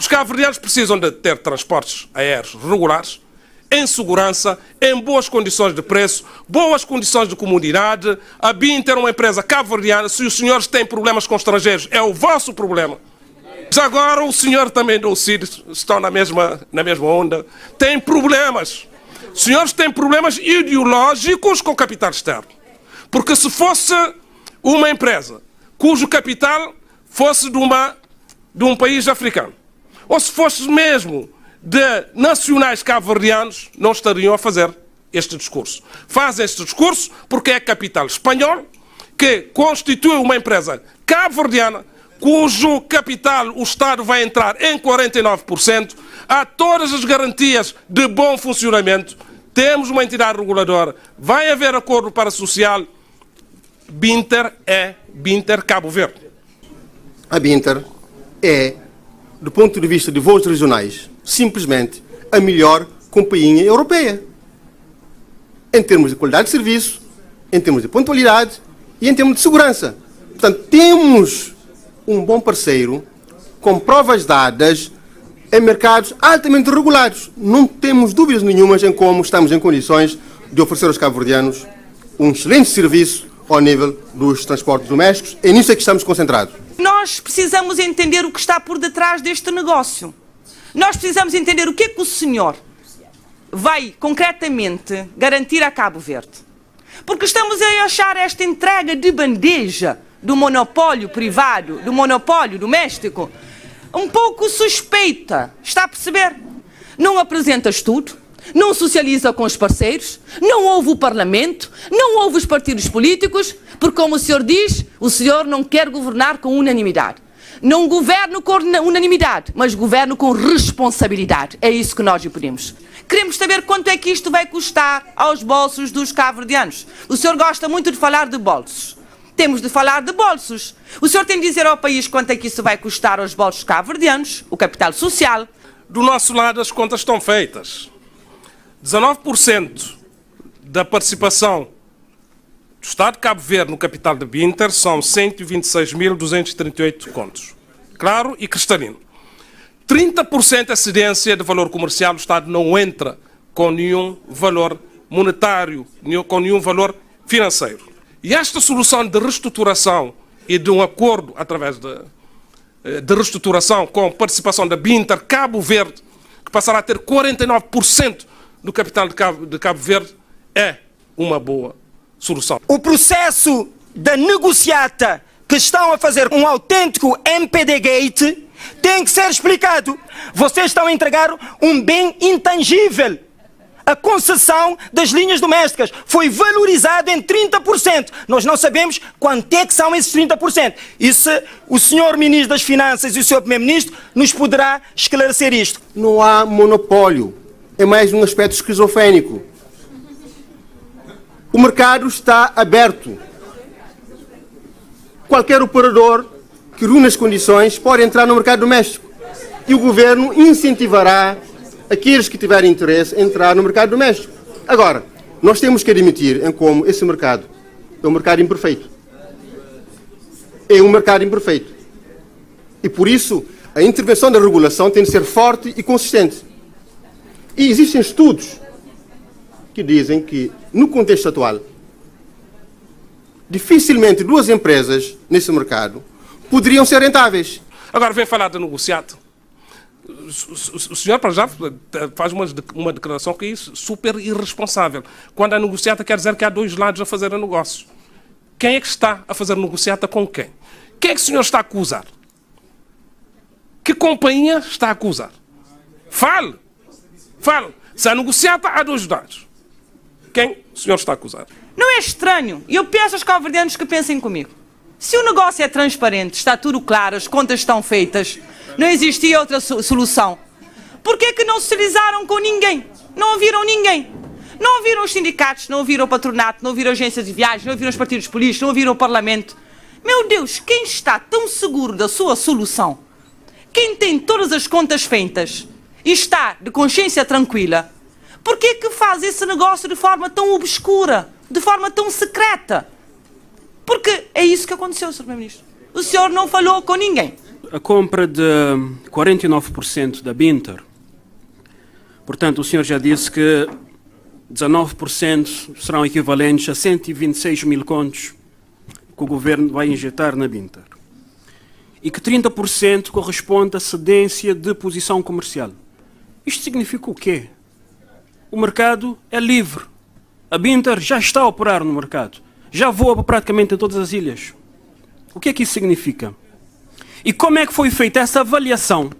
Os cabo-verdianos precisam de ter transportes aéreos regulares, em segurança, em boas condições de preço, boas condições de comodidade. A Binter é uma empresa cabo-verdiana. Se os senhores têm problemas com estrangeiros, é o vosso problema. Mas agora o senhor também do CID estão na mesma onda. Tem problemas. Os senhores têm problemas ideológicos com o capital externo. Porque se fosse uma empresa cujo capital fosse de um país africano, ou se fosse mesmo de nacionais cabo-verdianos, não estariam a fazer este discurso. Fazem este discurso porque é capital espanhol, que constitui uma empresa cabo-verdiana, cujo capital o Estado vai entrar em 49%, há todas as garantias de bom funcionamento, temos uma entidade reguladora, vai haver acordo parasocial. Binter é Binter Cabo Verde. A Binter é, do ponto de vista de voos regionais, simplesmente a melhor companhia europeia. Em termos de qualidade de serviço, em termos de pontualidade e em termos de segurança. Portanto, temos um bom parceiro com provas dadas em mercados altamente regulados. Não temos dúvidas nenhumas em como estamos em condições de oferecer aos cabo-verdianos um excelente serviço ao nível dos transportes domésticos. É nisso que estamos concentrados. Nós precisamos entender o que está por detrás deste negócio. Nós precisamos entender o que o senhor vai concretamente garantir a Cabo Verde. Porque estamos a achar esta entrega de bandeja do monopólio privado, do monopólio doméstico, um pouco suspeita. Está a perceber? Não apresentas tudo, não socializa com os parceiros, não ouve o Parlamento, não ouve os partidos políticos, porque, como o senhor diz, o senhor não quer governar com unanimidade. Não governo com unanimidade, mas governo com responsabilidade. É isso que nós lhe pedimos. Queremos saber quanto é que isto vai custar aos bolsos dos cabo-verdianos. O senhor gosta muito de falar de bolsos. Temos de falar de bolsos. O senhor tem de dizer ao país quanto é que isso vai custar aos bolsos cabo-verdianos, o capital social. Do nosso lado, as contas estão feitas. 19% da participação do Estado de Cabo Verde no capital da Binter são 126.238 contos. Claro e cristalino. 30% excedência de valor comercial, o Estado não entra com nenhum valor monetário, com nenhum valor financeiro. E esta solução de reestruturação e de um acordo através de reestruturação com participação da Binter Cabo Verde, que passará a ter 49% do capital de Cabo Verde, é uma boa solução. O processo da negociata que estão a fazer um autêntico MPD Gate tem que ser explicado. Vocês estão a entregar um bem intangível. A concessão das linhas domésticas foi valorizada em 30%. Nós não sabemos quanto é que são esses 30%. E se o senhor Ministro das Finanças e o senhor Primeiro-Ministro nos poderá esclarecer isto? Não há monopólio. É mais um aspecto esquizofrénico. O mercado está aberto. Qualquer operador que reúna as condições pode entrar no mercado doméstico. E o governo incentivará aqueles que tiverem interesse em entrar no mercado doméstico. Agora, nós temos que admitir em como esse mercado é um mercado imperfeito. É um mercado imperfeito. E por isso, a intervenção da regulação tem de ser forte e consistente. E existem estudos que dizem que, no contexto atual, dificilmente duas empresas nesse mercado poderiam ser rentáveis. Agora vem falar de negociado. O senhor, para já, faz uma declaração que é super irresponsável. Quando a negociata quer dizer que há dois lados a fazer o negócio. Quem é que está a fazer negociata com quem? Quem é que o senhor está a acusar? Que companhia está a acusar? Fale! Fale! Se a negociata há dois lados, quem o senhor está a acusar? Não é estranho? Eu peço aos cabo-verdianos que pensem comigo. Se o negócio é transparente, está tudo claro, as contas estão feitas, não existia outra solução, por que é que não socializaram com ninguém? Não ouviram ninguém? Não ouviram os sindicatos, não ouviram o patronato, não ouviram agências de viagens, não ouviram os partidos políticos, não ouviram o Parlamento? Meu Deus, quem está tão seguro da sua solução, quem tem todas as contas feitas e está de consciência tranquila, por que é que faz esse negócio de forma tão obscura, de forma tão secreta? Porque é isso que aconteceu, Sr. Primeiro-Ministro. O senhor não falou com ninguém. a compra de 49% da Binter, portanto, o senhor já disse que 19% serão equivalentes a 126 mil contos que o governo vai injetar na Binter. E que 30% corresponde à cedência de posição comercial. Isto significa o quê? O mercado é livre. A Binter já está a operar no mercado. Já voa praticamente em todas as ilhas. O que é que isso significa? E como é que foi feita essa avaliação?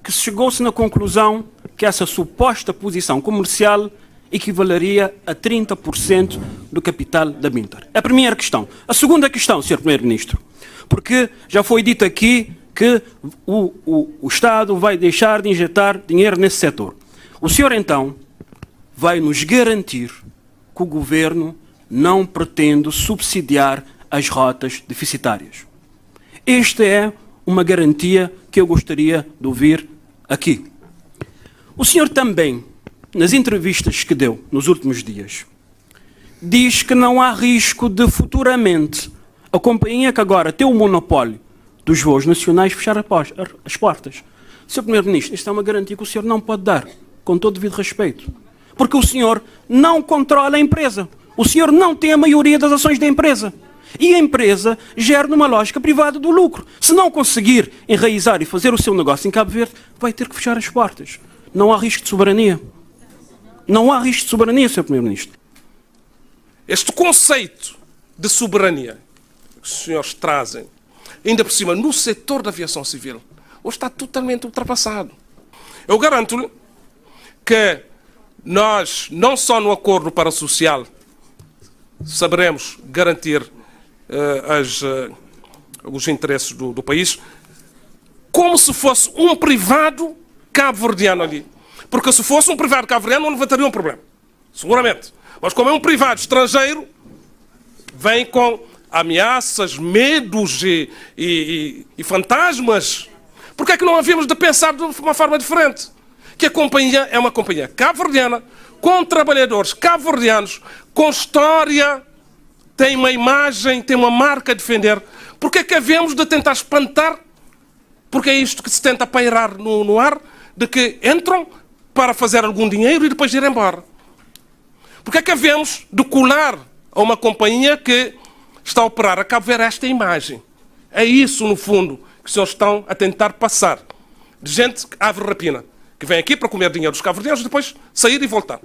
Que chegou-se na conclusão que essa suposta posição comercial equivaleria a 30% do capital da Binter. É a primeira questão. A segunda questão, Sr. Primeiro-Ministro, porque já foi dito aqui que o Estado vai deixar de injetar dinheiro nesse setor. O senhor, então, vai nos garantir que o Governo não pretende subsidiar as rotas deficitárias. Esta é uma garantia que eu gostaria de ouvir aqui. O senhor também, nas entrevistas que deu nos últimos dias, diz que não há risco de futuramente a companhia que agora tem o monopólio dos voos nacionais fechar as portas. Sr. Primeiro-Ministro, esta é uma garantia que o senhor não pode dar, com todo o devido respeito. Porque o senhor não controla a empresa. O senhor não tem a maioria das ações da empresa. E a empresa gera numa lógica privada do lucro. Se não conseguir enraizar e fazer o seu negócio em Cabo Verde, vai ter que fechar as portas. Não há risco de soberania. Não há risco de soberania, Sr. Primeiro-Ministro. Este conceito de soberania que os senhores trazem, ainda por cima no setor da aviação civil, hoje está totalmente ultrapassado. Eu garanto-lhe que nós, não só no acordo parasocial, saberemos garantir os interesses do país, como se fosse um privado cabo-verdiano ali. Porque se fosse um privado cabo-verdiano, não levantaria um problema. Seguramente. Mas como é um privado estrangeiro, vem com ameaças, medos e fantasmas. Por que é que não havíamos de pensar de uma forma diferente? Que a companhia é uma companhia cabo-verdiana, com trabalhadores cabo-verdianos, com história, tem uma imagem, tem uma marca a defender. Por que é que havemos de tentar espantar? Porque é isto que se tenta pairar no ar, de que entram para fazer algum dinheiro e depois ir embora. Por que é que havemos de colar a uma companhia que está a operar a Cabo Verde esta imagem? É isso, no fundo, que os senhores estão a tentar passar. De gente ave rapina, que vem aqui para comer dinheiro dos cabo-verdianos e depois sair e voltar.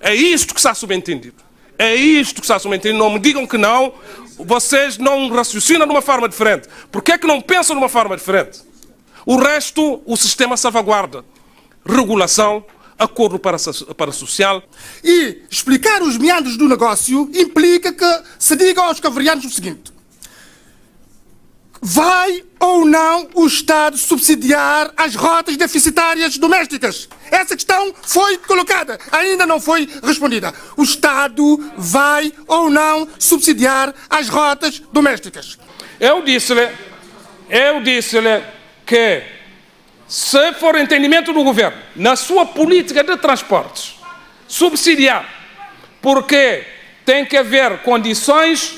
É isto que está subentendido. É isto que está subentendido. Não me digam que não. Vocês não raciocinam de uma forma diferente. Por que é que não pensam de uma forma diferente? O resto, o sistema salvaguarda. Regulação, acordo parasocial. E explicar os meandros do negócio implica que se diga aos cabo-verdianos o seguinte: vai ou não o Estado subsidiar as rotas deficitárias domésticas? Essa questão foi colocada, ainda não foi respondida. O Estado vai ou não subsidiar as rotas domésticas? Eu disse-lhe que, se for entendimento do Governo, na sua política de transportes, subsidiar, porque tem que haver condições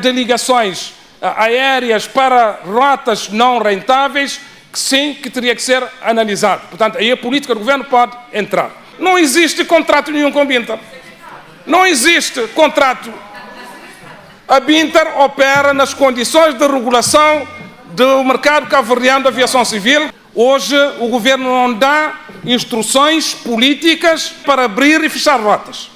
de ligações aéreas para rotas não rentáveis, que sim, que teria que ser analisado. Portanto, aí a política do Governo pode entrar. Não existe contrato nenhum com a Binter. Não existe contrato. A Binter opera nas condições de regulação do mercado cabo-verdiano de aviação civil. Hoje o Governo não dá instruções políticas para abrir e fechar rotas.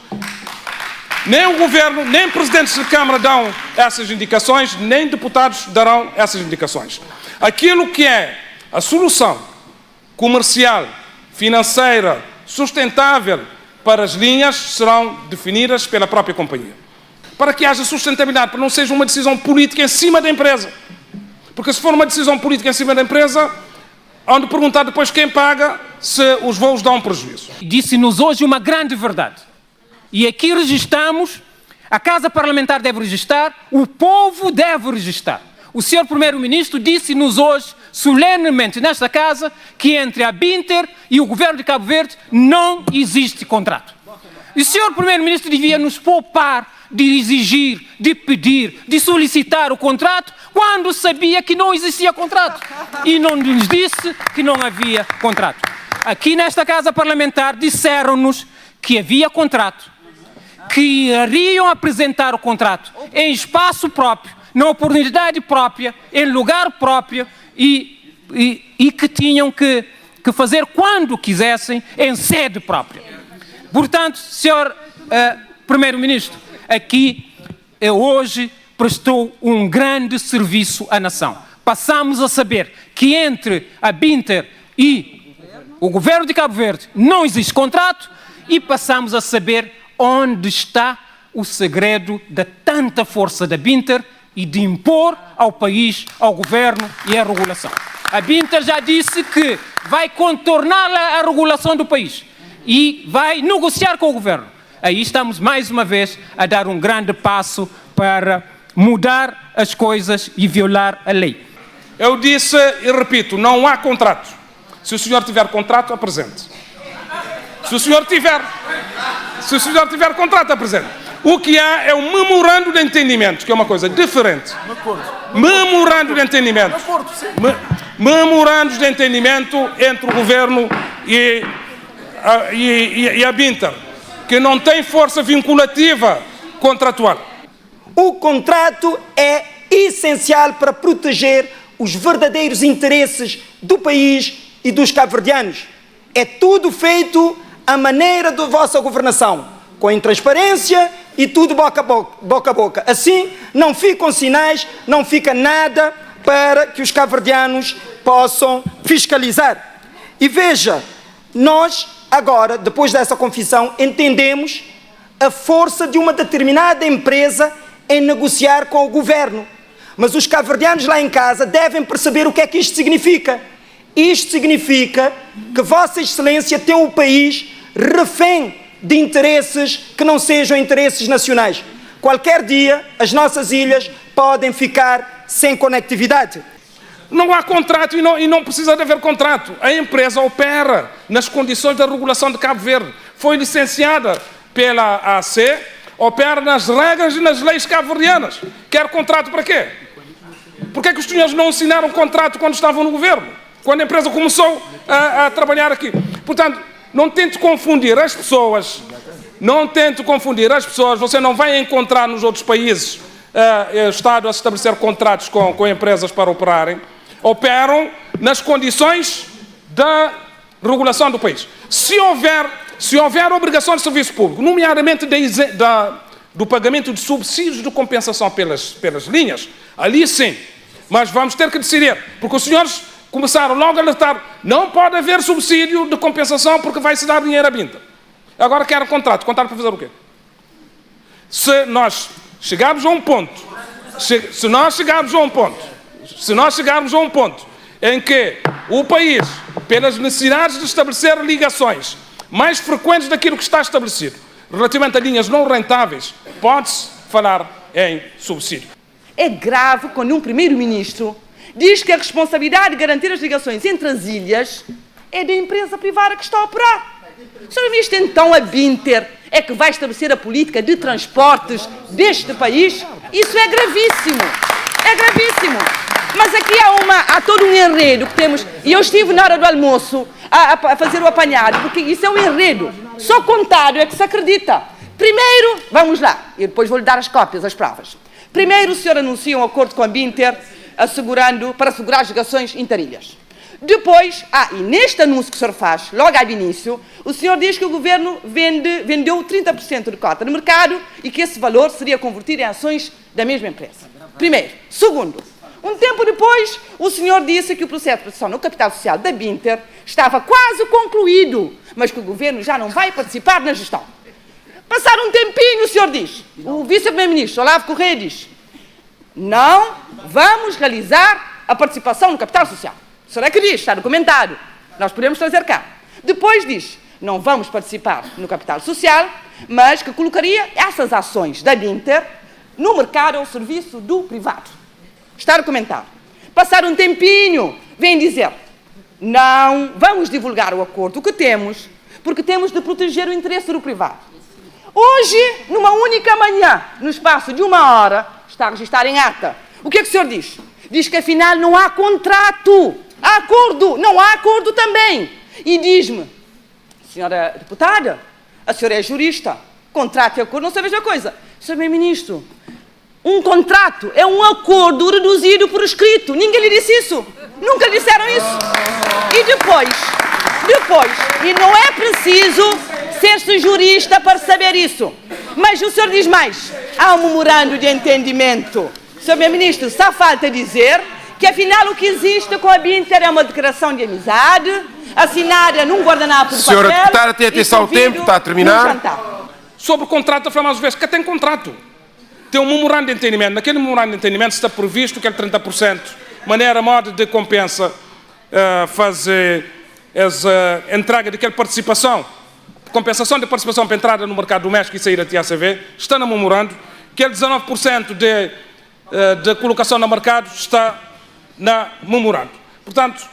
Nem o Governo, nem presidentes de Câmara dão essas indicações, nem deputados darão essas indicações. Aquilo que é a solução comercial, financeira, sustentável para as linhas serão definidas pela própria companhia. Para que haja sustentabilidade, para não seja uma decisão política em cima da empresa. Porque se for uma decisão política em cima da empresa, hão de perguntar depois quem paga se os voos dão prejuízo. Disse-nos hoje uma grande verdade. E aqui registramos, a Casa Parlamentar deve registrar, o povo deve registrar. O Sr. Primeiro-Ministro disse-nos hoje, solenemente nesta Casa, que entre a Binter e o Governo de Cabo Verde não existe contrato. E o Sr. Primeiro-Ministro devia nos poupar de exigir, de pedir, de solicitar o contrato quando sabia que não existia contrato e não nos disse que não havia contrato. Aqui nesta Casa Parlamentar disseram-nos que havia contrato, que iriam apresentar o contrato em espaço próprio, na oportunidade própria, em lugar próprio e que tinham que fazer quando quisessem, em sede própria. Portanto, Sr. Primeiro-Ministro, aqui hoje prestou um grande serviço à nação. Passamos a saber que entre a Binter e o governo de Cabo Verde não existe contrato e passamos a saber onde está o segredo da tanta força da Binter e de impor ao país, ao governo e à regulação. A Binter já disse que vai contornar a regulação do país e vai negociar com o governo. Aí estamos mais uma vez a dar um grande passo para mudar as coisas e violar a lei. Eu disse e repito, não há contrato. Se o senhor tiver contrato, apresente. Se o senhor tiver contrato, apresente. O que há é um memorando de entendimento, que é uma coisa diferente. Memorando de entendimento. Memorandos de entendimento entre o governo e a Binter, que não tem força vinculativa contratual. O contrato é essencial para proteger os verdadeiros interesses do país e dos cabo-verdianos. É tudo feito à maneira da vossa governação, com intransparência e tudo boca a boca. Assim, não ficam sinais, não fica nada para que os cabo-verdianos possam fiscalizar. E veja, nós agora, depois dessa confissão, entendemos a força de uma determinada empresa em negociar com o governo. Mas os cabo-verdianos lá em casa devem perceber o que é que isto significa. Isto significa que Vossa Excelência tem o país refém de interesses que não sejam interesses nacionais. Qualquer dia, as nossas ilhas podem ficar sem conectividade. Não há contrato e não precisa de haver contrato. A empresa opera nas condições da regulação de Cabo Verde. Foi licenciada pela AC, opera nas regras e nas leis cabo-verdianas. Quer contrato para quê? Por que é que os senhores não assinaram contrato quando estavam no governo? Quando a empresa começou a trabalhar aqui? Portanto, não tente confundir as pessoas. Não tente confundir as pessoas. Você não vai encontrar nos outros países o Estado a estabelecer contratos com empresas para operarem. Operam nas condições da regulação do país. Se houver obrigação de serviço público, nomeadamente do pagamento de subsídios de compensação pelas linhas, ali sim. Mas vamos ter que decidir, porque os senhores começaram logo a alertar, não pode haver subsídio de compensação porque vai-se dar dinheiro à Binter. Agora querem contrato para fazer o quê? Se nós chegarmos a um ponto, se nós chegarmos a um ponto em que o país, pelas necessidades de estabelecer ligações mais frequentes daquilo que está estabelecido, relativamente a linhas não rentáveis, pode-se falar em subsídio. É grave quando um primeiro-ministro diz que a responsabilidade de garantir as ligações entre as ilhas é da empresa privada que está a operar. Sr. Ministro, então a Binter é que vai estabelecer a política de transportes deste país? Isso é gravíssimo. É gravíssimo. Mas aqui há todo um enredo que temos, e eu estive na hora do almoço a fazer o apanhado, porque isso é um enredo. Só contado é que se acredita. Primeiro, vamos lá, e depois vou-lhe dar as cópias, as provas. Primeiro, o senhor anuncia um acordo com a Binter para assegurar as ligações interilhas. Depois, e neste anúncio que o senhor faz, logo ao início, o senhor diz que o governo vendeu 30% de cota no mercado e que esse valor seria convertido em ações da mesma empresa. Primeiro. Segundo, um tempo depois, o senhor disse que o processo de produção no capital social da Binter estava quase concluído, mas que o governo já não vai participar na gestão. Passar um tempinho, o senhor diz, o vice-primeiro-ministro Olavo Correia diz, não vamos realizar a participação no capital social. O senhor é que diz, está documentado, nós podemos trazer cá. Depois diz, não vamos participar no capital social, mas que colocaria essas ações da Binter no mercado ao serviço do privado. Está documentado. Passar um tempinho, vem dizer, não vamos divulgar o acordo que temos, porque temos de proteger o interesse do privado. Hoje, numa única manhã, no espaço de 1 hora, está a registrar em ata. O que é que o senhor diz? Diz que afinal não há contrato. Há acordo. Não há acordo também. E diz-me, senhora deputada, a senhora é jurista. Contrato e acordo não são a mesma coisa. Senhor Primeiro-Ministro, um contrato é um acordo reduzido por escrito. Ninguém lhe disse isso. Nunca lhe disseram isso. E depois, e não é preciso ser-se jurista para saber isso. Mas o senhor diz mais. Há um memorando de entendimento. Senhor Primeiro-Ministro, só falta dizer que afinal o que existe com a Binter é uma declaração de amizade, assinada num guardanapo de papel. Senhora deputada, tem atenção ao tempo, está a terminar. Sobre o contrato, foi mais uma vez que tem contrato. Tem um memorando de entendimento. Naquele memorando de entendimento está previsto que é 30%, maneira, modo de compensa, fazer essa entrega daquela participação, compensação de participação para entrada no mercado doméstico e sair da TACV, está no memorando, que é 19% de colocação no mercado está na memorando. Portanto,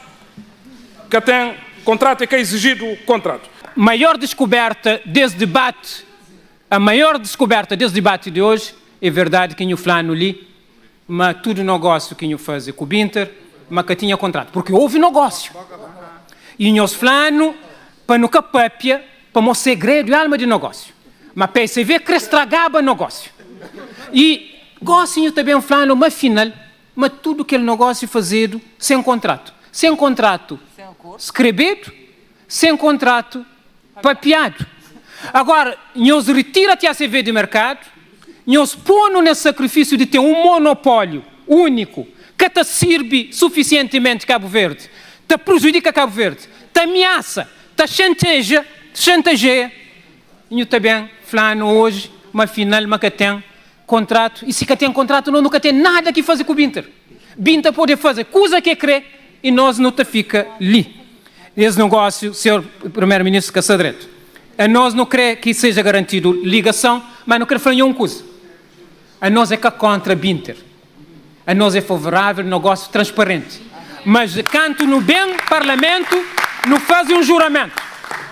que tem contrato e que é exigido o contrato. Maior descoberta desse debate, a maior descoberta desse debate de hoje, é verdade que eu falando ali, mas tudo negócio que eu fazia com o Binter, mas que tinha contrato, porque houve negócio. E nós falando para nunca papia, para o segredo e alma de negócio. Mas PSV que estragava negócio. E gosto também falando, mas afinal, mas tudo aquele negócio fazido sem contrato. Sem contrato escrevido, sem contrato papiado. Agora, nós retira a TACV do mercado, nós põe nesse sacrifício de ter um monopólio único que te sirve suficientemente Cabo Verde, te prejudica Cabo Verde, te ameaça, te chantageia. E eu também falando hoje, mas afinal, mas que tem contrato, e se que tem contrato, não nunca tem nada que fazer com o Binter. Binter pode fazer coisa que crê e nós não te fica ali. Esse negócio, senhor Primeiro-Ministro Casadreto, a nós não crê que seja garantido ligação, mas não quer fazer nenhuma coisa. A nós é que é contra Binter. A nós é favorável negócio transparente. Mas canto no bem Parlamento, não faz um juramento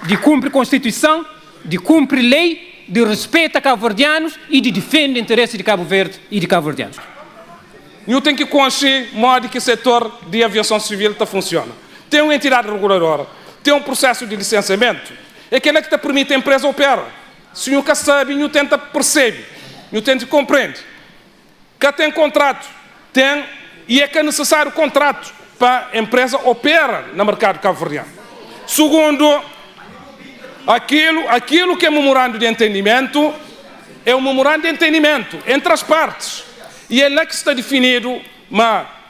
de cumprir Constituição, de cumprir lei, de respeito a cabo-verdianos e de defender o interesse de Cabo Verde e de cabo-verdianos. Eu tenho que conhecer o modo que o setor de aviação civil funciona. Tem uma entidade reguladora, tem um processo de licenciamento, é aquele que te permite a empresa operar. Se nunca sabe, não tenta perceber, não tenta compreender. Que tem contrato, tem, e é que é necessário contrato para a empresa operar no mercado cabo-verdiano. Segundo, aquilo que é memorando de entendimento, é um memorando de entendimento entre as partes. E é lá que está definido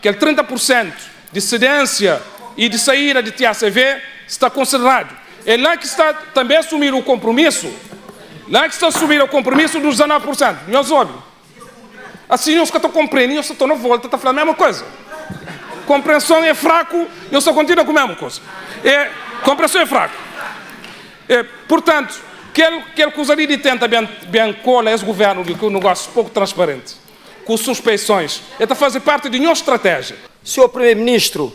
que é 30% de cedência e de saída de TACV está considerado. É lá que está também assumir o compromisso, lá que está assumir o compromisso dos 19%. Nós óbvio. Assim, eu estou compreendendo, eu estou na volta, está falando a mesma coisa. Compreensão é fraco, eu só continuo com a mesma coisa. Compreensão é fraco. Portanto, aquele coisa ali de tenta bem cola esse governo de que o negócio pouco transparente, com suspeições, está a fazer parte de uma estratégia. Senhor Primeiro-Ministro,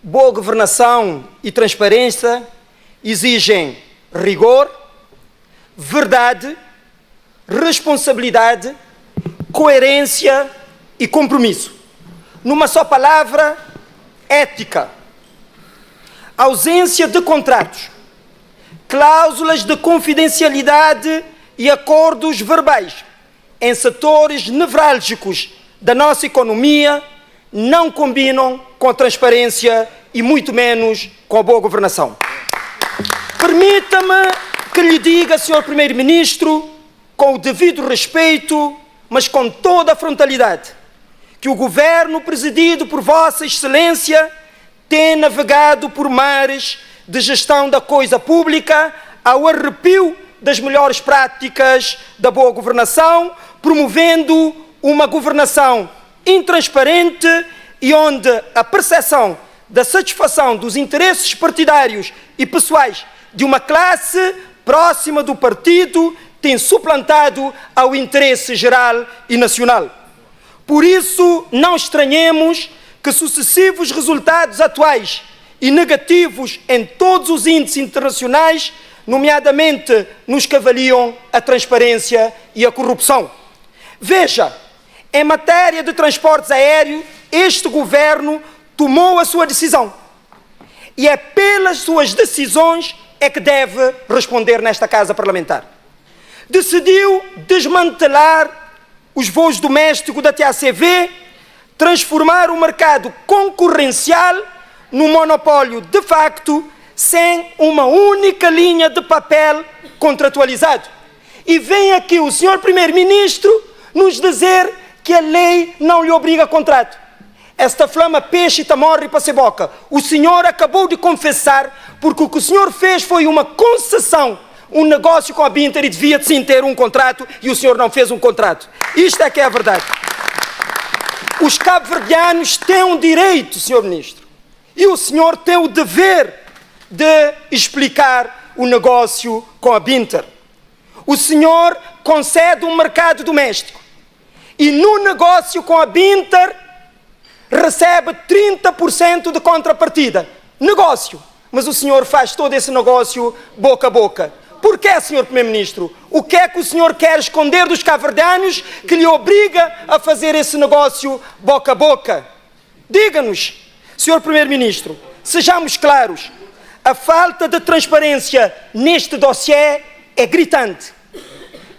boa governação e transparência exigem rigor, verdade, responsabilidade, coerência e compromisso. Numa só palavra, ética. Ausência de contratos, cláusulas de confidencialidade e acordos verbais em setores nevrálgicos da nossa economia não combinam com a transparência e muito menos com a boa governação. Permita-me que lhe diga, Sr. Primeiro-Ministro, com o devido respeito, mas com toda a frontalidade, que o governo presidido por Vossa Excelência tem navegado por mares de gestão da coisa pública ao arrepio das melhores práticas da boa governação, promovendo uma governação intransparente e onde a percepção da satisfação dos interesses partidários e pessoais de uma classe próxima do partido tem suplantado ao interesse geral e nacional. Por isso, não estranhemos que sucessivos resultados atuais e negativos em todos os índices internacionais, nomeadamente nos que avaliam a transparência e a corrupção. Veja, em matéria de transportes aéreos, este governo tomou a sua decisão. E é pelas suas decisões é que deve responder nesta Casa Parlamentar. Decidiu desmantelar os voos domésticos da TACV, transformar o mercado concorrencial num monopólio de facto, sem uma única linha de papel contratualizado. E vem aqui o senhor Primeiro-Ministro nos dizer que a lei não lhe obriga a contrato. Esta flama peixe e morre para ser boca. O senhor acabou de confessar, porque o que o senhor fez foi uma concessão, um negócio com a Binter, e devia sim ter um contrato, e o senhor não fez um contrato. Isto é que é a verdade. Os cabo-verdianos têm um direito, senhor Ministro, e o senhor tem o dever de explicar o negócio com a Binter. O senhor concede um mercado doméstico e no negócio com a Binter recebe 30% de contrapartida. Negócio. Mas o senhor faz todo esse negócio boca a boca. Porquê, senhor Primeiro-Ministro? O que é que o senhor quer esconder dos cabo-verdianos que lhe obriga a fazer esse negócio boca a boca? Diga-nos, senhor Primeiro-Ministro, sejamos claros, a falta de transparência neste dossiê é gritante.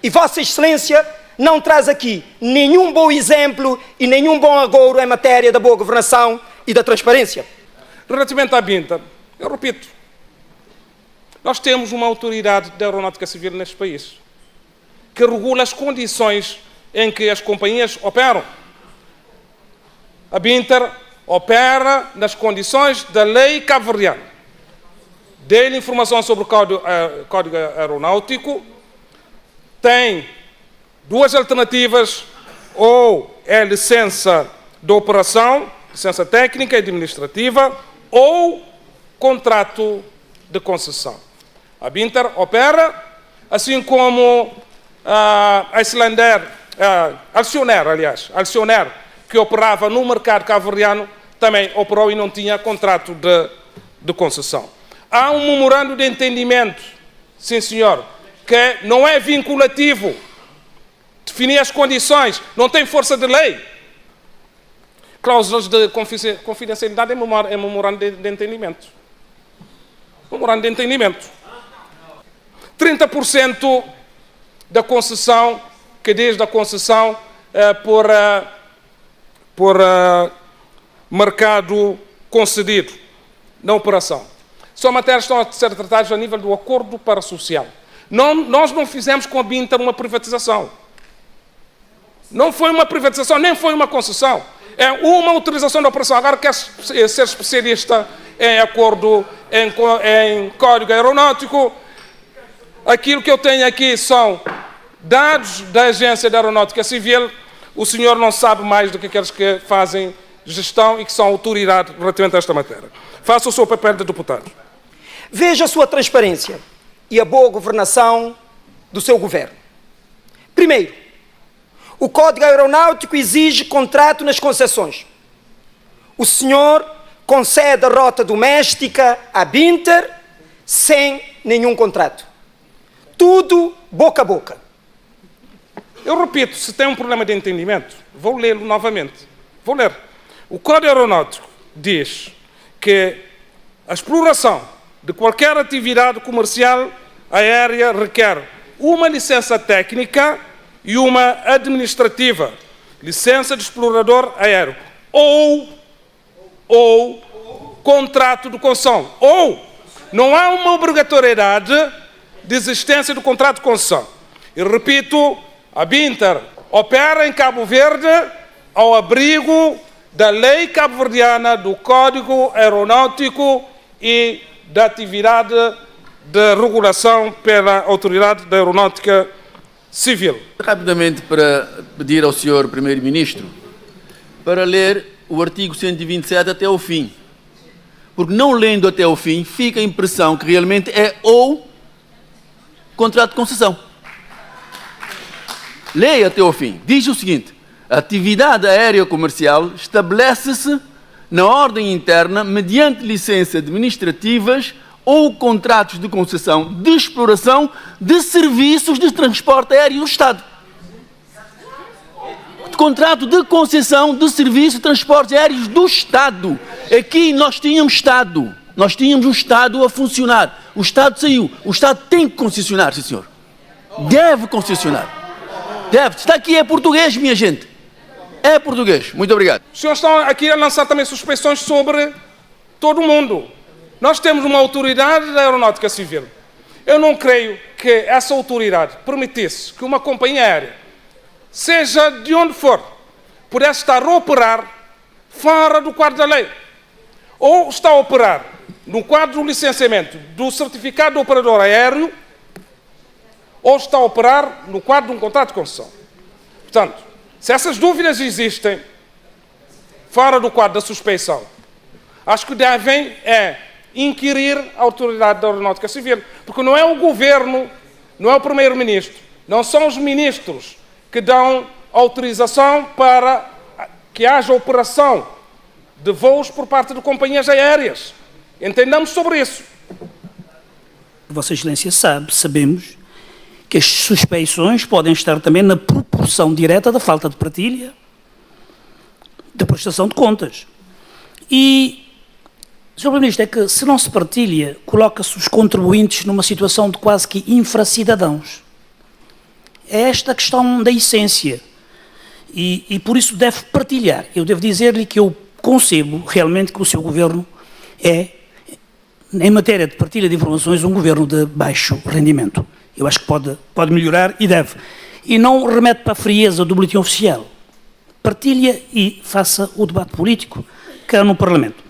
E Vossa Excelência não traz aqui nenhum bom exemplo e nenhum bom agouro em matéria da boa governação e da transparência. Relativamente à Binter, eu repito, nós temos uma autoridade da aeronáutica civil neste país que regula as condições em que as companhias operam. A Binter opera nas condições da lei cabo-verdiana. Dei-lhe informação sobre o Código Aeronáutico. Tem duas alternativas: ou é licença de operação, licença técnica e administrativa, ou contrato de concessão. A Binter opera, assim como a Alcionair, que operava no mercado cabo-verdiano, também operou e não tinha contrato de concessão. Há um memorando de entendimento, sim senhor, que não é vinculativo, definir as condições, não tem força de lei. Cláusulas de confidencialidade é memorando de entendimento. Memorando de entendimento. 30% da concessão, que desde a concessão por mercado concedido na operação. São matérias que estão a ser tratadas a nível do acordo parasocial. Nós não fizemos com a Binter uma privatização. Não foi uma privatização, nem foi uma concessão. É uma autorização de operação. Agora quer ser especialista em acordo, em código aeronáutico. Aquilo que eu tenho aqui são dados da Agência da Aeronáutica Civil. O senhor não sabe mais do que aqueles que fazem gestão e que são autoridade relativamente a esta matéria. Faça o seu papel de deputado. Veja a sua transparência e a boa governação do seu governo. Primeiro, o Código Aeronáutico exige contrato nas concessões. O senhor concede a rota doméstica à Binter sem nenhum contrato. Tudo boca a boca. Eu repito, se tem um problema de entendimento, vou lê-lo novamente. Vou ler. O Código Aeronáutico diz que a exploração de qualquer atividade comercial aérea requer uma licença técnica e uma administrativa, licença de explorador aéreo, ou contrato de concessão. Ou não há uma obrigatoriedade de existência do contrato de concessão. E repito, a Binter opera em Cabo Verde ao abrigo da lei cabo-verdiana, do Código Aeronáutico e da atividade de regulação pela Autoridade da Aeronáutica Civil. Rapidamente, para pedir ao Sr. Primeiro-Ministro para ler o artigo 127 até o fim. Porque não lendo até o fim, fica a impressão que realmente é ou contrato de concessão. Leia até o fim. Diz o seguinte: a atividade aérea comercial estabelece-se na ordem interna, mediante licenças administrativas ou contratos de concessão de exploração de serviços de transporte aéreo do Estado. Contrato de concessão de serviços de transportes aéreos do Estado. Aqui nós tínhamos Estado. Nós tínhamos um Estado a funcionar. O Estado saiu. O Estado tem que concessionar, sim senhor. Deve concessionar. Deve. Está aqui, é português, minha gente. É português. Muito obrigado. Os senhores estão aqui a lançar também suspeições sobre todo o mundo. Nós temos uma autoridade da aeronáutica civil. Eu não creio que essa autoridade permitisse que uma companhia aérea, seja de onde for, pudesse estar a operar fora do quadro da lei. Ou está a operar no quadro do licenciamento do certificado de operador aéreo, ou está a operar no quadro de um contrato de concessão. Portanto, se essas dúvidas existem fora do quadro da suspeição, acho que devem inquirir a autoridade da aeronáutica civil, porque não é o governo, não é o primeiro-ministro, não são os ministros que dão autorização para que haja operação de voos por parte de companhias aéreas. Entendamos sobre isso. Vossa Excelência sabemos que as suspeições podem estar também na proporção direta da falta de partilha, da prestação de contas. E, Sr. Primeiro-Ministro, é que se não se partilha, coloca-se os contribuintes numa situação de quase que infracidadãos. É esta a questão da essência. E por isso deve partilhar. Eu devo dizer-lhe que eu concebo realmente que o seu governo é, em matéria de partilha de informações, um governo de baixo rendimento. Eu acho que pode melhorar e deve. E não remete para a frieza do boletim oficial. Partilha e faça o debate político, cá no Parlamento.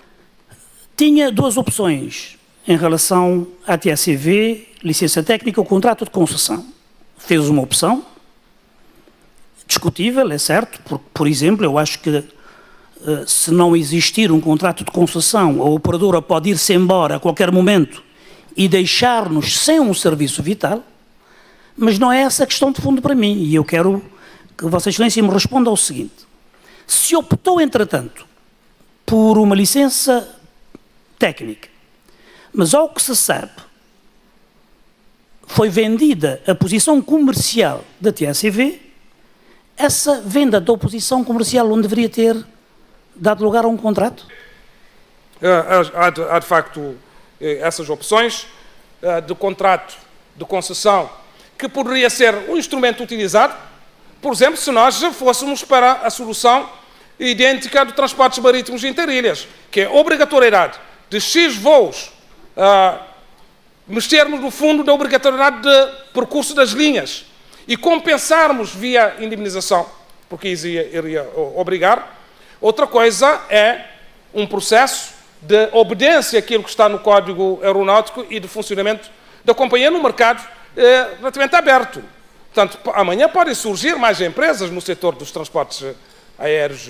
Tinha duas opções em relação à TACV, licença técnica ou contrato de concessão. Fez uma opção, discutível, é certo, porque, por exemplo, eu acho que se não existir um contrato de concessão, a operadora pode ir-se embora a qualquer momento e deixar-nos sem um serviço vital, mas não é essa a questão de fundo para mim, e eu quero que Vossa Excelência me responda ao seguinte. Se optou, entretanto, por uma licença técnica, mas ao que se sabe, foi vendida a posição comercial da TACV, essa venda da posição comercial não deveria ter dado lugar a um contrato? Há de facto essas opções de contrato de concessão que poderia ser um instrumento utilizado, por exemplo, se nós fôssemos para a solução idêntica de transportes marítimos interilhas, que é a obrigatoriedade de X voos, mexermos no fundo da obrigatoriedade de percurso das linhas e compensarmos via indemnização, porque isso iria obrigar. Outra coisa é um processo de obediência àquilo que está no Código Aeronáutico e de funcionamento da companhia no mercado relativamente aberto. Portanto, amanhã podem surgir mais empresas no setor dos transportes aéreos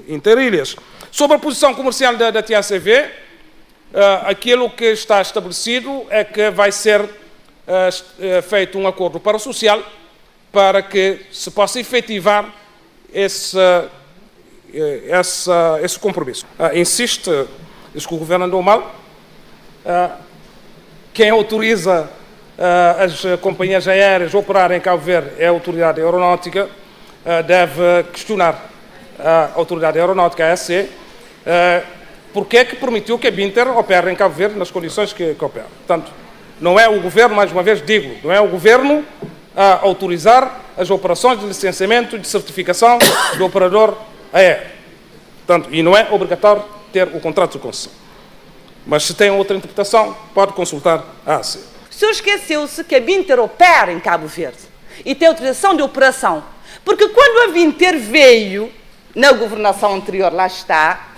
interilhas. Sobre a posição comercial da TACV, aquilo que está estabelecido é que vai ser feito um acordo parasocial para que se possa efetivar esse compromisso. Insiste, diz que o Governo andou mal. Quem autoriza as companhias aéreas a operar em Cabo Verde é a Autoridade Aeronáutica, deve questionar a Autoridade Aeronáutica, a AEC, porque é que permitiu que a Binter opere em Cabo Verde nas condições que opera. Portanto, não é o Governo, mais uma vez digo, não é o Governo a autorizar as operações de licenciamento e de certificação do operador aéreo. Portanto, e não é obrigatório ter o contrato de concessão. Mas se tem outra interpretação, pode consultar a ACE. O senhor esqueceu-se que a Binter opera em Cabo Verde e tem autorização de operação. Porque quando a Binter veio, na governação anterior, lá está,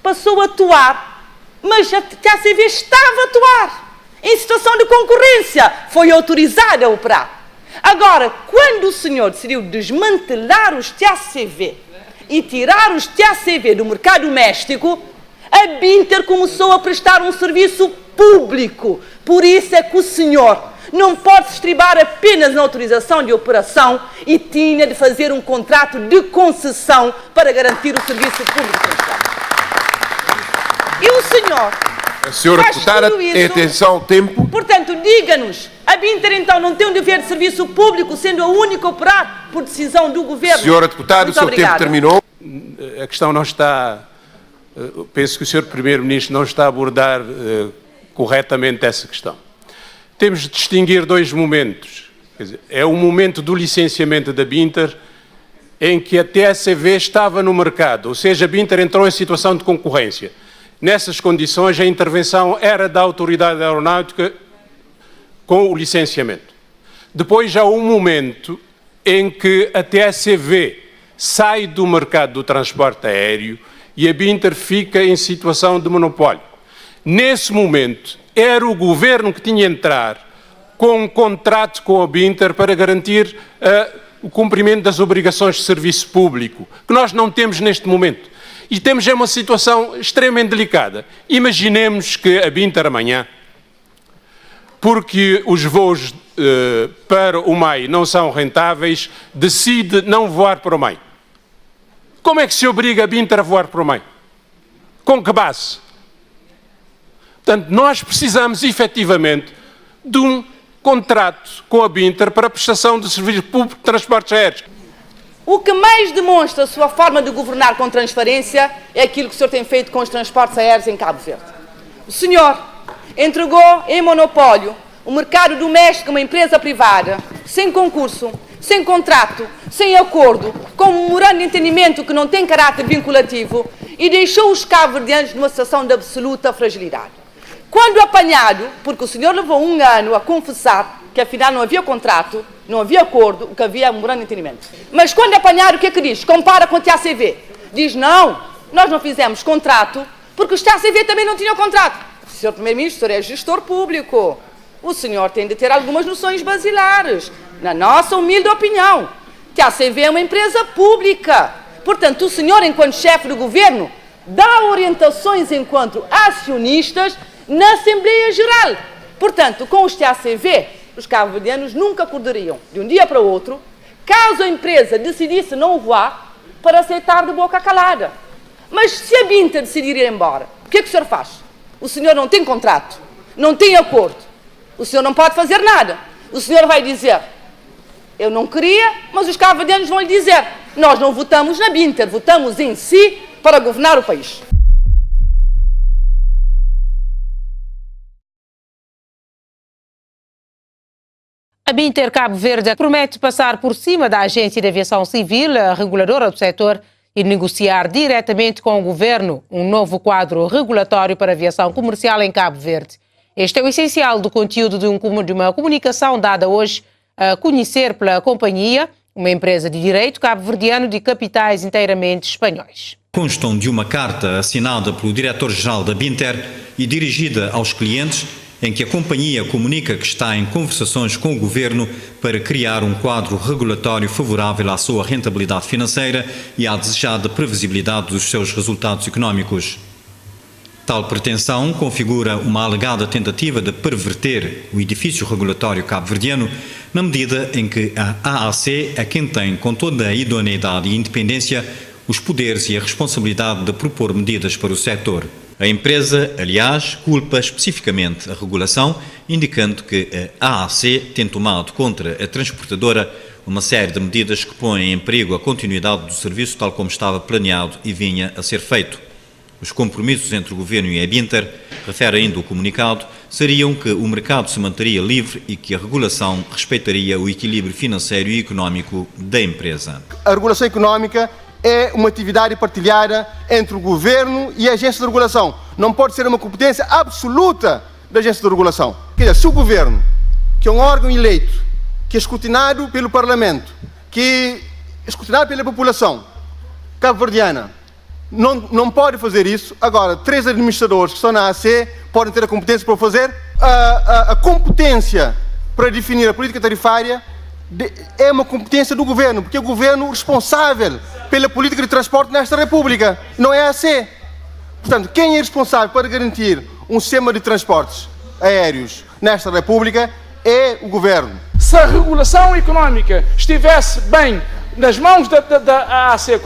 passou a atuar, mas a TACV estava a atuar, em situação de concorrência, foi autorizada a operar. Agora, quando o senhor decidiu desmantelar os TACV e tirar os TACV do mercado doméstico, a Binter começou a prestar um serviço público. Por isso é que o senhor não pode se estribar apenas na autorização de operação e tinha de fazer um contrato de concessão para garantir o serviço público de transporte. E o senhor... A senhora deputada, atenção ao tempo. Portanto, diga-nos, a Binter então não tem um dever de serviço público, sendo a única a operar por decisão do governo? Senhora deputada, o seu tempo terminou. A questão não está... Penso que o Sr. Primeiro-Ministro não está a abordar corretamente essa questão. Temos de distinguir dois momentos. Quer dizer, é o momento do licenciamento da Binter, em que a TSV estava no mercado, ou seja, a Binter entrou em situação de concorrência. Nessas condições, a intervenção era da Autoridade Aeronáutica com o licenciamento. Depois há um momento em que a TSV sai do mercado do transporte aéreo e a Binter fica em situação de monopólio. Nesse momento, era o governo que tinha de entrar com um contrato com a Binter para garantir o cumprimento das obrigações de serviço público, que nós não temos neste momento. E temos uma situação extremamente delicada. Imaginemos que a Binter amanhã, porque os voos para o MAI não são rentáveis, decide não voar para o MAI. Como é que se obriga a Binter a voar para o MAI? Com que base? Portanto, nós precisamos efetivamente de um contrato com a Binter para a prestação de serviço público de transportes aéreos. O que mais demonstra a sua forma de governar com transparência é aquilo que o senhor tem feito com os transportes aéreos em Cabo Verde. O senhor entregou em monopólio o mercado doméstico a uma empresa privada, sem concurso, sem contrato, sem acordo, com um memorando de entendimento que não tem caráter vinculativo e deixou os cabo-verdianos numa situação de absoluta fragilidade. Quando apanhado, porque o senhor levou um ano a confessar que afinal não havia contrato, não havia acordo, o que havia memorando de entendimento. Mas quando apanhado, o que é que diz? Compara com a TACV. Diz, não, nós não fizemos contrato, porque os TACV também não tinham contrato. Senhor Primeiro-Ministro, o senhor é gestor público. O senhor tem de ter algumas noções basilares. Na nossa humilde opinião, TACV é uma empresa pública. Portanto, o senhor, enquanto chefe do governo, dá orientações enquanto acionistas na Assembleia Geral. Portanto, com os TACV, os cabo-verdianos nunca acordariam, de um dia para o outro, caso a empresa decidisse não voar, para aceitar de boca calada. Mas se a Binter decidir ir embora, o que é que o senhor faz? O senhor não tem contrato, não tem acordo, o senhor não pode fazer nada. O senhor vai dizer, eu não queria, mas os cabo-verdianos vão lhe dizer, nós não votamos na Binter, votamos em si para governar o país. A Binter Cabo Verde promete passar por cima da Agência de Aviação Civil, a reguladora do setor, e negociar diretamente com o governo um novo quadro regulatório para a aviação comercial em Cabo Verde. Este é o essencial do conteúdo de uma comunicação dada hoje a conhecer pela companhia, uma empresa de direito cabo-verdiano de capitais inteiramente espanhóis. Constam de uma carta assinada pelo diretor-geral da Binter e dirigida aos clientes, em que a companhia comunica que está em conversações com o governo para criar um quadro regulatório favorável à sua rentabilidade financeira e à desejada previsibilidade dos seus resultados económicos. Tal pretensão configura uma alegada tentativa de perverter o edifício regulatório cabo-verdiano, na medida em que a AAC é quem tem, com toda a idoneidade e independência, os poderes e a responsabilidade de propor medidas para o setor. A empresa, aliás, culpa especificamente a regulação, indicando que a AAC tem tomado contra a transportadora uma série de medidas que põem em perigo a continuidade do serviço tal como estava planeado e vinha a ser feito. Os compromissos entre o Governo e a Binter, refere ainda o comunicado, seriam que o mercado se manteria livre e que a regulação respeitaria o equilíbrio financeiro e económico da empresa. A regulação económica é uma atividade partilhada entre o Governo e a Agência de Regulação. Não pode ser uma competência absoluta da Agência de Regulação. Quer dizer, se o Governo, que é um órgão eleito, que é escrutinado pelo Parlamento, que é escrutinado pela população cabo-verdiana, não pode fazer isso, agora, 3 administradores que estão na AC podem ter a competência para fazer. A competência para definir a política tarifária é uma competência do Governo, porque é o Governo responsável pela política de transporte nesta República, não é a AC. Portanto, quem é responsável para garantir um sistema de transportes aéreos nesta República é o governo. Se a regulação económica estivesse bem nas mãos da AAC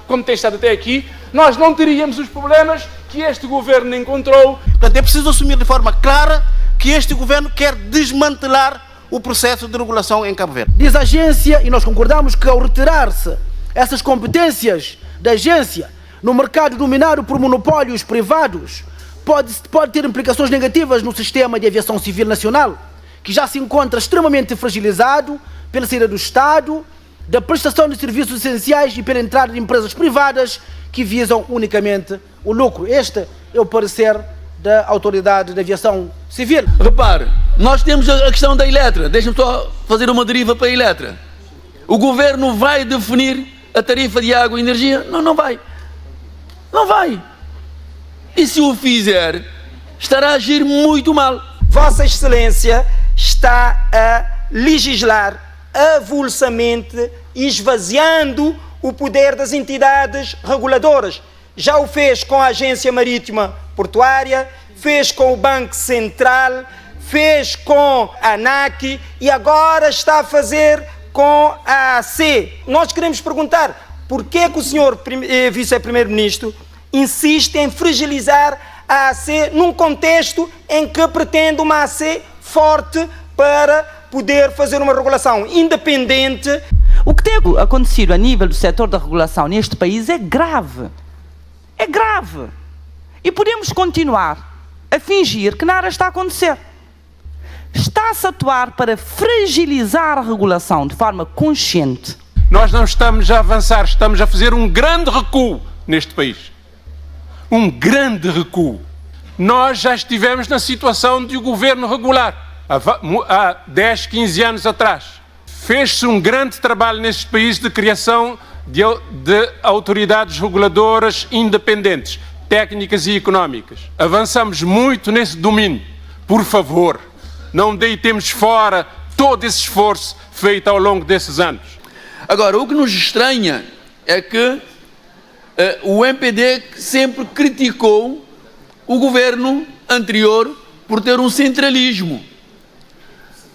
como tem estado até aqui, nós não teríamos os problemas que este governo encontrou. Portanto, é preciso assumir de forma clara que este governo quer desmantelar o processo de regulação em Cabo Verde. Diz a agência, e nós concordamos que ao retirar-se essas competências da agência no mercado dominado por monopólios privados, pode ter implicações negativas no sistema de aviação civil nacional, que já se encontra extremamente fragilizado pela saída do Estado, da prestação de serviços essenciais e pela entrada de empresas privadas que visam unicamente o lucro. Este é o parecer da Autoridade de Aviação Civil. Repare, nós temos a questão da Eletra. Deixa-me só fazer uma deriva para a Eletra. O governo vai definir a tarifa de água e energia? Não, não vai. Não vai. E se o fizer, estará a agir muito mal. Vossa Excelência está a legislar avulsamente, esvaziando o poder das entidades reguladoras. Já o fez com a Agência Marítima Portuária, fez com o Banco Central, fez com a ANAC e agora está a fazer com a AAC. Nós queremos perguntar por que o senhor vice-primeiro-ministro insiste em fragilizar a AAC num contexto em que pretende uma AAC forte para poder fazer uma regulação independente. O que tem acontecido a nível do setor da regulação neste país é grave. É grave. E podemos continuar a fingir que nada está a acontecer. Está-se a atuar para fragilizar a regulação de forma consciente. Nós não estamos a avançar, estamos a fazer um grande recuo neste país. Um grande recuo. Nós já estivemos na situação de o governo regular. Há 10, 15 anos atrás. Fez-se um grande trabalho neste país de criação de autoridades reguladoras independentes, técnicas e económicas. Avançamos muito nesse domínio. Por favor, não deitemos fora todo esse esforço feito ao longo desses anos. Agora, o que nos estranha é que o MPD sempre criticou o governo anterior por ter um centralismo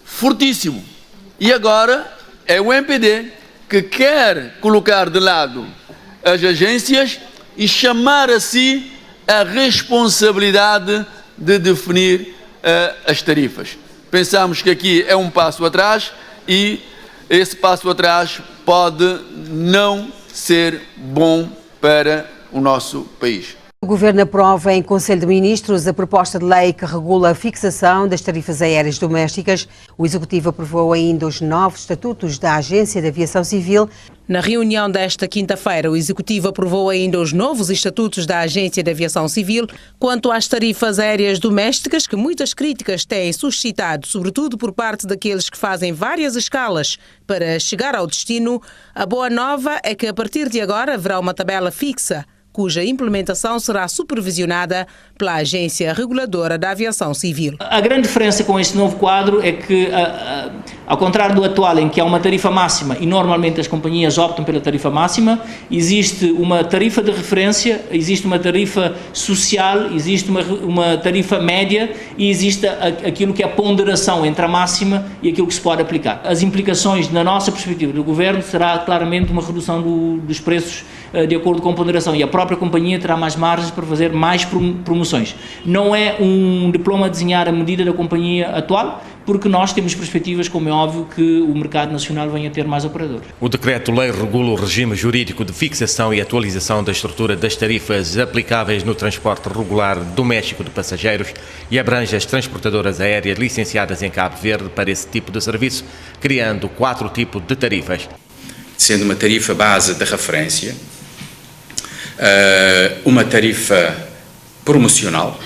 fortíssimo. E agora é o MPD que quer colocar de lado as agências e chamar a si a responsabilidade de definir as tarifas. Pensamos que aqui é um passo atrás e esse passo atrás pode não ser bom para o nosso país. O Governo aprova em Conselho de Ministros a proposta de lei que regula a fixação das tarifas aéreas domésticas. O Executivo aprovou ainda os novos estatutos da Agência de Aviação Civil. Na reunião desta quinta-feira, o Executivo aprovou ainda os novos estatutos da Agência de Aviação Civil quanto às tarifas aéreas domésticas, que muitas críticas têm suscitado, sobretudo por parte daqueles que fazem várias escalas para chegar ao destino. A boa nova é que a partir de agora haverá uma tabela fixa, cuja implementação será supervisionada pela Agência Reguladora da Aviação Civil. A grande diferença com este novo quadro é que, ao contrário do atual, em que há uma tarifa máxima e normalmente as companhias optam pela tarifa máxima, existe uma tarifa de referência, existe uma tarifa social, existe uma tarifa média e existe aquilo que é a ponderação entre a máxima e aquilo que se pode aplicar. As implicações, na nossa perspectiva do Governo, será claramente uma redução dos preços de acordo com a ponderação e a própria companhia terá mais margens para fazer mais promoções. Não é um diploma a desenhar a medida da companhia atual, porque nós temos perspectivas, como é óbvio, que o mercado nacional venha a ter mais operadores. O decreto-lei regula o regime jurídico de fixação e atualização da estrutura das tarifas aplicáveis no transporte regular doméstico de passageiros e abrange as transportadoras aéreas licenciadas em Cabo Verde para esse tipo de serviço, criando 4 tipos de tarifas. Sendo uma tarifa base de referência, uma tarifa promocional,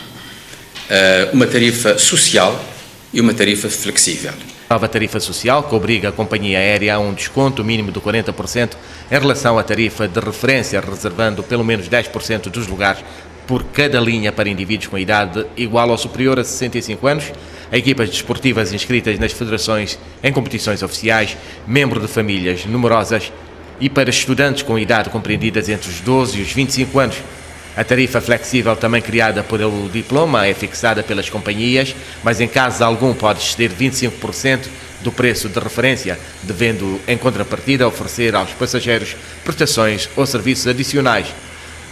uma tarifa social e uma tarifa flexível. Nova tarifa social que obriga a companhia aérea a um desconto mínimo de 40% em relação à tarifa de referência, reservando pelo menos 10% dos lugares por cada linha para indivíduos com idade igual ou superior a 65 anos, a equipas desportivas inscritas nas federações em competições oficiais, membro de famílias numerosas e para estudantes com idade compreendidas entre os 12 e os 25 anos. A tarifa flexível, também criada pelo diploma, é fixada pelas companhias, mas em caso algum pode exceder 25% do preço de referência, devendo, em contrapartida, oferecer aos passageiros prestações ou serviços adicionais.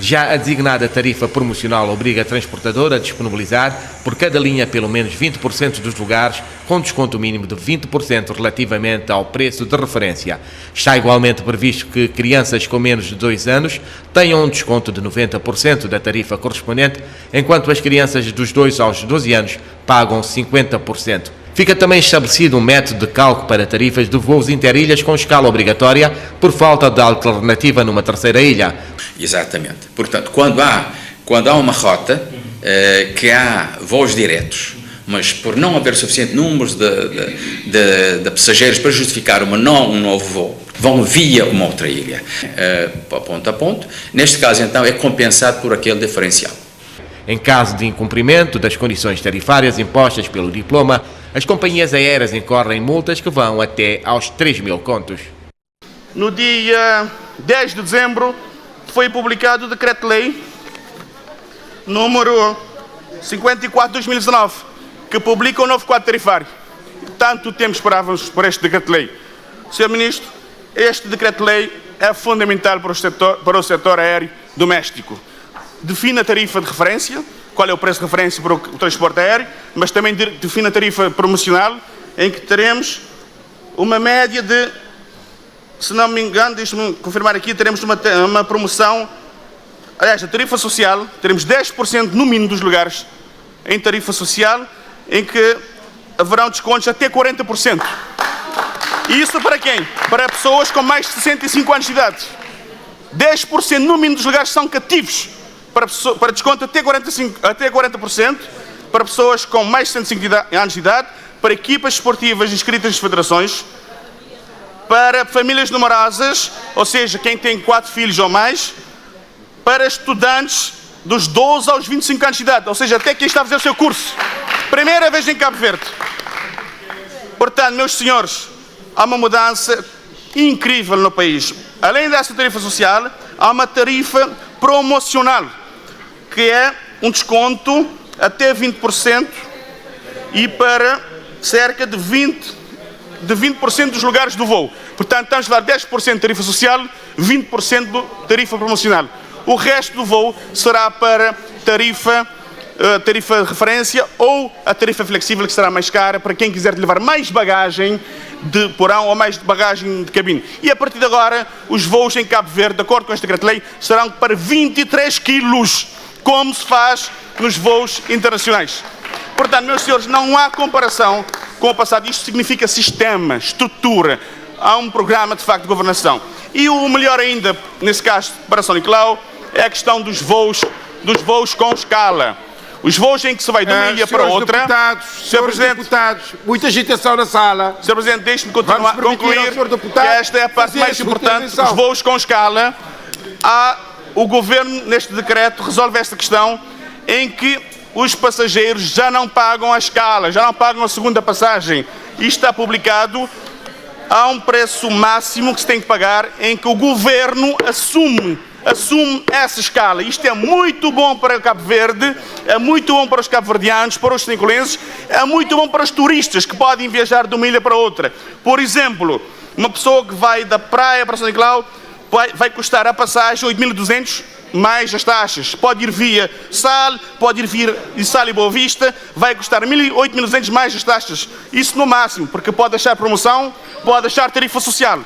Já a designada tarifa promocional obriga a transportadora a disponibilizar por cada linha pelo menos 20% dos lugares, com desconto mínimo de 20% relativamente ao preço de referência. Está igualmente previsto que crianças com menos de 2 anos tenham um desconto de 90% da tarifa correspondente, enquanto as crianças dos 2 aos 12 anos pagam 50%. Fica também estabelecido um método de cálculo para tarifas de voos interilhas com escala obrigatória por falta de alternativa numa terceira ilha. Exatamente. Portanto, quando há uma rota que há voos diretos, mas por não haver suficiente número de passageiros para justificar um novo voo, vão via uma outra ilha, ponto a ponto. Neste caso, então, é compensado por aquele diferencial. Em caso de incumprimento das condições tarifárias impostas pelo diploma, as companhias aéreas incorrem multas que vão até aos 3.000 contos. No dia 10 de dezembro foi publicado o Decreto-Lei número 54 de 2019, que publica o novo quadro tarifário. Tanto tempo esperávamos por este Decreto-Lei. Sr. Ministro, este Decreto-Lei é fundamental para o setor aéreo doméstico. Define a tarifa de referência, qual é o preço de referência para o transporte aéreo, mas também define a tarifa promocional, em que teremos uma média de, se não me engano, deixe-me confirmar aqui, teremos uma promoção, aliás, a tarifa social, teremos 10% no mínimo dos lugares em tarifa social, em que haverão descontos até 40%. E isso para quem? Para pessoas com mais de 65 anos de idade. 10% no mínimo dos lugares são cativos, para desconto até 40%, para pessoas com mais de 65 anos de idade, para equipas esportivas inscritas nas federações, para famílias numerosas, ou seja, quem tem 4 filhos ou mais, para estudantes dos 12 aos 25 anos de idade, ou seja, até quem está a fazer o seu curso. Primeira vez em Cabo Verde. Portanto, meus senhores, há uma mudança incrível no país. Além dessa tarifa social, há uma tarifa promocional, que é um desconto até 20% e para cerca de 20% dos lugares do voo. Portanto, estamos a dar 10% de tarifa social, 20% de tarifa promocional. O resto do voo será para tarifa de referência ou a tarifa flexível, que será mais cara para quem quiser levar mais bagagem de porão ou mais bagagem de cabine. E a partir de agora, os voos em Cabo Verde, de acordo com este Decreto-Lei, serão para 23 quilos, como se faz nos voos internacionais. Portanto, meus senhores, não há comparação com o passado. Isto significa sistema, estrutura. Há um programa, de facto, de governação. E o melhor ainda, nesse caso, para São Nicolau, é a questão dos voos com escala. Os voos em que se vai de uma ilha para outra. Senhores deputados, muita agitação na sala. Sr. Presidente, deixe-me concluir que esta é a parte mais importante. Os voos com escala. O Governo, neste decreto, resolve esta questão em que os passageiros já não pagam a escala, já não pagam a segunda passagem. Isto está publicado. Há um preço máximo que se tem que pagar, em que o Governo assume essa escala. Isto é muito bom para Cabo Verde, é muito bom para os cabo-verdianos, para os sanicolenses, é muito bom para os turistas que podem viajar de uma ilha para outra. Por exemplo, uma pessoa que vai da praia para São Nicolau vai custar a passagem 8.200 mais as taxas. Pode ir via Sal, pode ir via Sal e Boa Vista, vai custar 8.200 mais as taxas. Isso no máximo, porque pode deixar promoção, pode deixar tarifa social.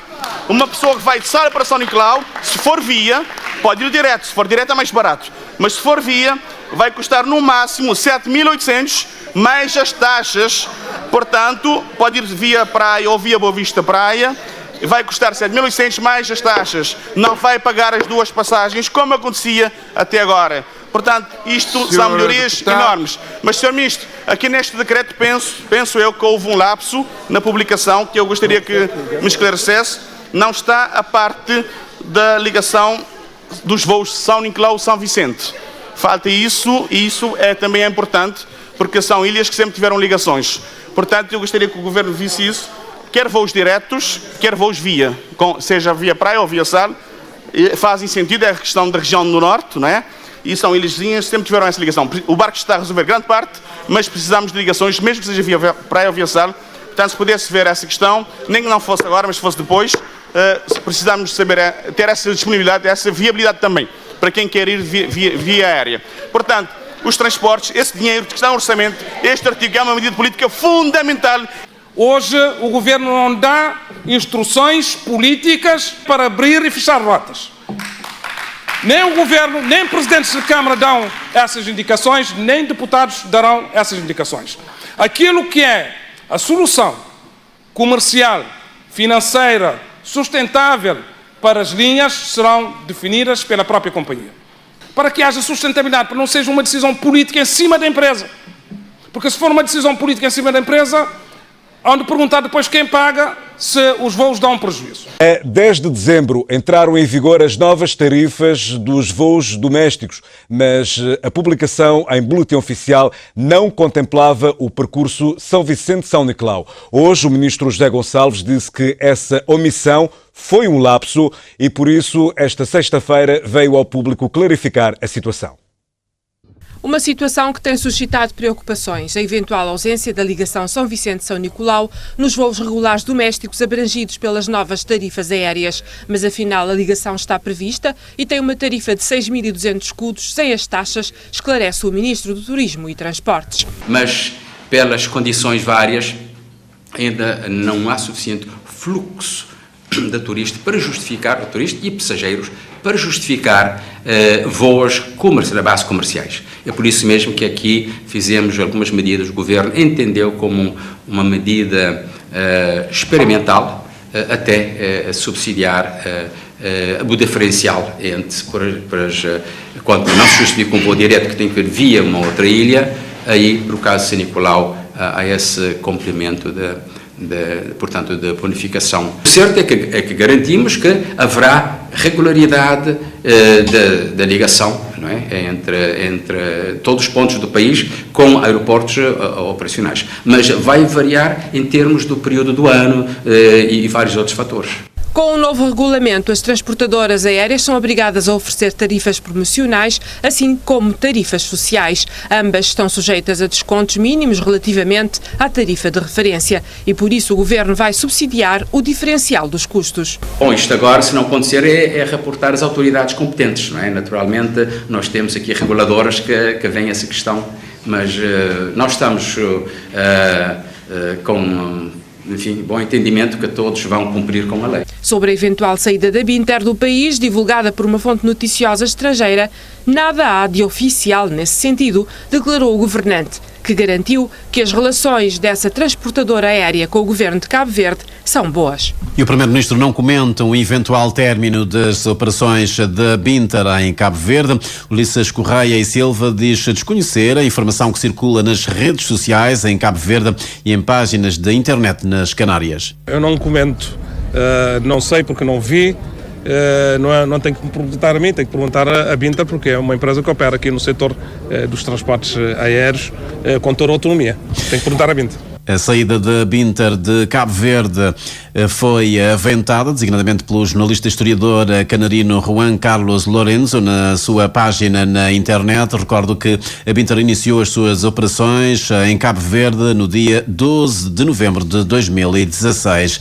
Uma pessoa que vai de Sal para São Nicolau, se for via, pode ir direto. Se for direto é mais barato. Mas se for via, vai custar no máximo 7.800 mais as taxas. Portanto, pode ir via praia ou via Boa Vista praia, vai custar 7.800 mais as taxas. Não vai pagar as duas passagens, como acontecia até agora. Portanto, isto são melhorias enormes. Mas, Sr. Ministro, aqui neste decreto penso eu que houve um lapso na publicação, que eu gostaria que me esclarecesse. Não está a parte da ligação dos voos São Nicolau-São Vicente. Falta isso, e isso também é importante, porque são ilhas que sempre tiveram ligações. Portanto, eu gostaria que o Governo visse isso. Quer voos diretos, quer voos via, seja via praia ou via Sal, fazem sentido, é a questão da região do Norte, não é? e são ilhazinhas, sempre tiveram essa ligação. O barco está a resolver grande parte, mas precisamos de ligações, mesmo que seja via praia ou via sal. Portanto, se pudesse ver essa questão, nem que não fosse agora, mas se fosse depois, precisamos saber ter essa disponibilidade, essa viabilidade também, para quem quer ir via aérea. Portanto, os transportes, esse dinheiro que está no orçamento, este artigo é uma medida política fundamental. Hoje o Governo não dá instruções políticas para abrir e fechar rotas. Nem o Governo, nem presidentes de Câmara dão essas indicações, nem deputados darão essas indicações. Aquilo que é a solução comercial, financeira, sustentável para as linhas serão definidas pela própria companhia. Para que haja sustentabilidade, para não seja uma decisão política em cima da empresa. Porque se for uma decisão política em cima da empresa, há de perguntar depois quem paga se os voos dão prejuízo. A 10 de dezembro entraram em vigor as novas tarifas dos voos domésticos, mas a publicação em boletim oficial não contemplava o percurso São Vicente-São Nicolau. Hoje o ministro José Gonçalves disse que essa omissão foi um lapso e por isso esta sexta-feira veio ao público clarificar a situação. Uma situação que tem suscitado preocupações, a eventual ausência da ligação São Vicente-São Nicolau nos voos regulares domésticos abrangidos pelas novas tarifas aéreas. Mas afinal a ligação está prevista e tem uma tarifa de 6.200 escudos sem as taxas, esclarece o Ministro do Turismo e Transportes. Mas pelas condições várias ainda não há suficiente fluxo de turista para justificar, turista e passageiros, para justificar voos na base comerciais. É por isso mesmo que aqui fizemos algumas medidas, o Governo entendeu como uma medida experimental, até subsidiar o diferencial entre, quando não se justifica um voo direto que tem que vir via uma outra ilha, aí, por caso de São Nicolau, há esse complemento portanto, de bonificação. O certo é que garantimos que haverá regularidade da ligação, não é? entre todos os pontos do país com aeroportos operacionais. Mas vai variar em termos do período do ano e vários outros fatores. Com o novo regulamento, as transportadoras aéreas são obrigadas a oferecer tarifas promocionais, assim como tarifas sociais. Ambas estão sujeitas a descontos mínimos relativamente à tarifa de referência e, por isso, o Governo vai subsidiar o diferencial dos custos. Bom, isto agora, se não acontecer, é reportar as autoridades competentes, não é? Naturalmente, nós temos aqui reguladoras que veem essa questão, mas nós estamos com... enfim, bom entendimento que todos vão cumprir com a lei. Sobre a eventual saída da Binter do país, divulgada por uma fonte noticiosa estrangeira, nada há de oficial nesse sentido, declarou o governante, que garantiu que as relações dessa transportadora aérea com o governo de Cabo Verde são boas. E o Primeiro-Ministro não comenta um eventual término das operações da Binter em Cabo Verde. Ulisses Correia e Silva diz desconhecer a informação que circula nas redes sociais em Cabo Verde e em páginas da internet nas Canárias. Eu não comento, não sei porque não vi. Não tem que me perguntar a mim, tem que perguntar a Binter, porque é uma empresa que opera aqui no setor dos transportes aéreos com toda a autonomia. Tem que perguntar a Binter. A saída da Binter de Cabo Verde foi aventada, designadamente pelo jornalista e historiador canarino Juan Carlos Lourenço, na sua página na internet. Recordo que a Binter iniciou as suas operações em Cabo Verde no dia 12 de novembro de 2016.